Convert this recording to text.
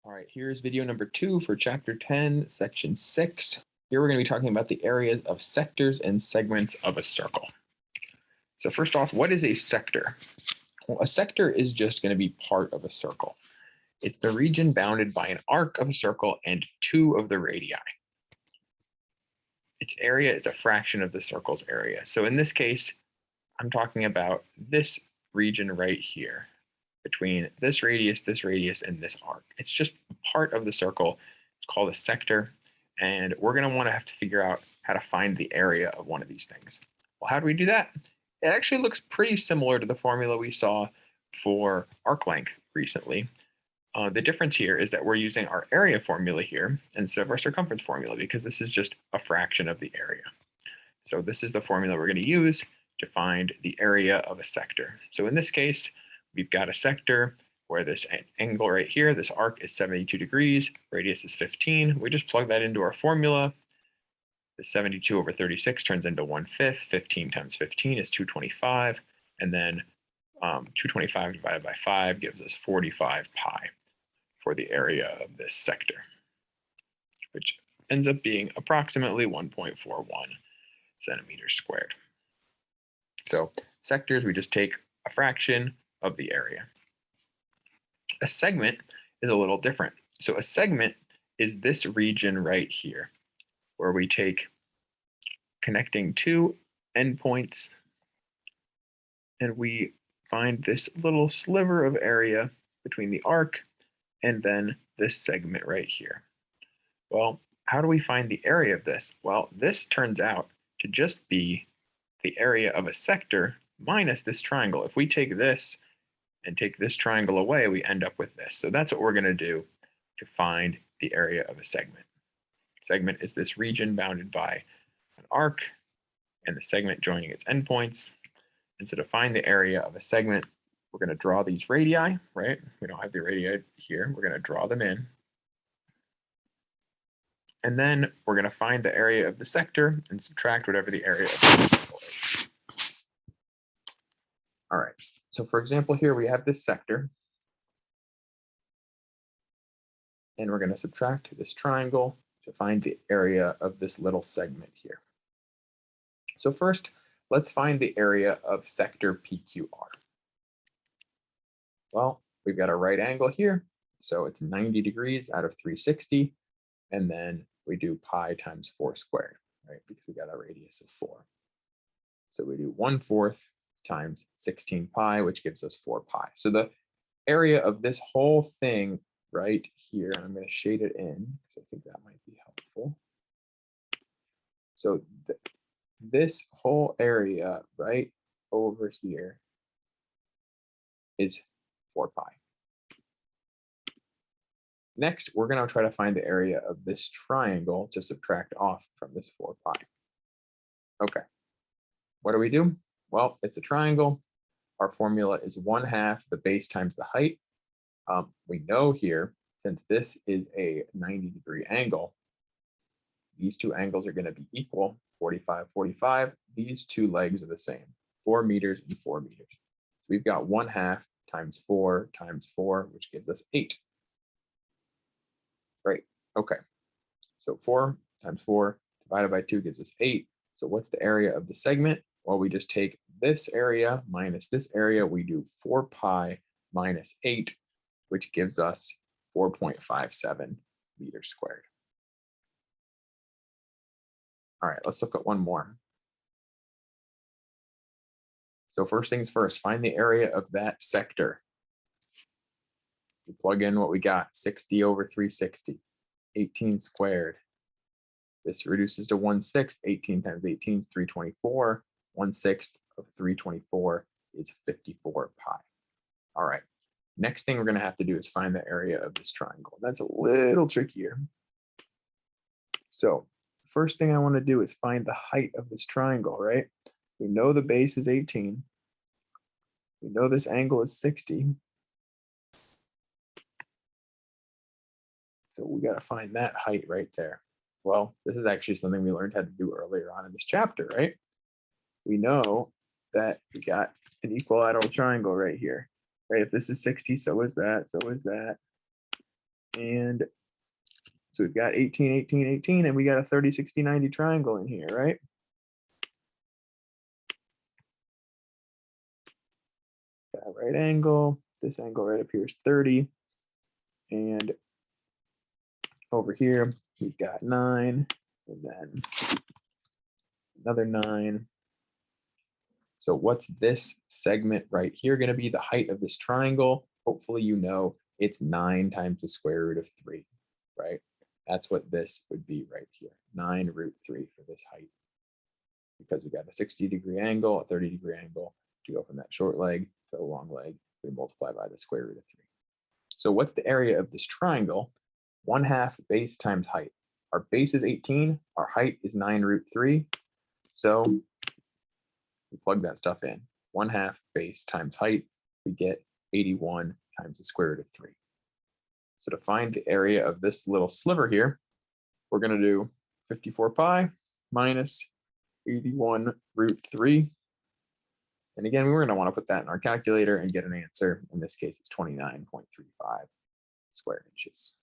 All right, here's video number 2 for chapter 10, section 6. Here we're going to be talking about the areas of sectors and segments of a circle. So first off, what is a sector? Well, a sector is just going to be part of a circle. It's the region bounded by an arc of a circle and 2 of the radii. Its area is a fraction of the circle's area. So in this case, I'm talking about this region right here, between this radius, and this arc. It's just part of the circle. It's called a sector. And we're going to want to have to figure out how to find the area of one of these things. Well, how do we do that? It actually looks pretty similar to the formula we saw for arc length recently. The difference here is that we're using our area formula here instead of our circumference formula, because this is just a fraction of the area. So this is the formula we're going to use to find the area of a sector. So in this case, we've got a sector where this angle right here, this arc is 72 degrees, radius is 15. We just plug that into our formula. The 72 over 36 turns into 1/5. 15 times 15 is 225. And then 225 divided by 5 gives us 45 pi for the area of this sector, which ends up being approximately 1.41 centimeters squared. So sectors, we just take a fraction of the area. A segment is a little different. So a segment is this region right here, where we take connecting 2 endpoints and we find this little sliver of area between the arc and then this segment right here. Well, how do we find the area of this? Well, this turns out to just be the area of a sector minus this triangle. If we take this and take this triangle away, we end up with this. So that's what we're going to do to find the area of a segment. Segment is this region bounded by an arc and the segment joining its endpoints. And so to find the area of a segment, we're going to draw these radii, right? We don't have the radii here. We're going to draw them in. And then we're going to find the area of the sector and subtract whatever the area of the circle is. All right. So for example, here we have this sector. And we're going to subtract this triangle to find the area of this little segment here. So first, let's find the area of sector PQR. Well, we've got a right angle here, so it's 90 degrees out of 360, and then we do pi times 4 squared, right? Because we got a radius of 4. So we do 1/4 times 16 pi, which gives us 4 pi. So the area of this whole thing right here, I'm going to shade it in because I think that might be helpful. So this whole area right over here is 4 pi. Next, we're going to try to find the area of this triangle to subtract off from this 4 pi. Okay, what do we do? Well, it's a triangle. Our formula is 1/2 the base times the height. We know here, since this is a 90-degree angle, these two angles are going to be equal, 45, 45. These two legs are the same, 4 meters and 4 meters. So we've got 1/2 times 4 times 4, which gives us 8. Great. Okay. So 4 times 4 divided by 2 gives us 8. So what's the area of the segment? Well, we just take this area minus this area. We do 4 pi minus 8, which gives us 4.57 meters squared. All right, let's look at one more. So first things first, find the area of that sector. We plug in what we got, 60 over 360, 18 squared. This reduces to 1/6. 18 times 18 is 324. 1/6 of 324 is 54 pi. All right, next thing we're going to have to do is find the area of this triangle. That's a little trickier. So first thing I want to do is find the height of this triangle, right? We know the base is 18. We know this angle is 60. So we got to find that height right there. Well, this is actually something we learned how to do earlier on in this chapter, right? We know that we got an equilateral triangle right here, right? If this is 60, so is that, so is that. And so we've got 18, 18, 18, and we got a 30, 60, 90 triangle in here, right? Got a right angle. This angle right up here is 30. And over here, we've got 9, and then another 9. So what's this segment right here going to be? The height of this triangle? Hopefully you know it's 9 times the square root of 3, right? That's what this would be right here, 9 root 3 for this height. Because we got a 60-degree angle, a 30-degree angle, to go from that short leg to the long leg, we multiply by the square root of 3. So what's the area of this triangle? 1/2 base times height. Our base is 18, our height is 9 root 3. So we plug that stuff in. 1/2 base times height, we get 81 times the square root of 3. So to find the area of this little sliver here, we're going to do 54 pi minus 81 root 3. And again, we're going to want to put that in our calculator and get an answer. In this case, it's 29.35 square inches.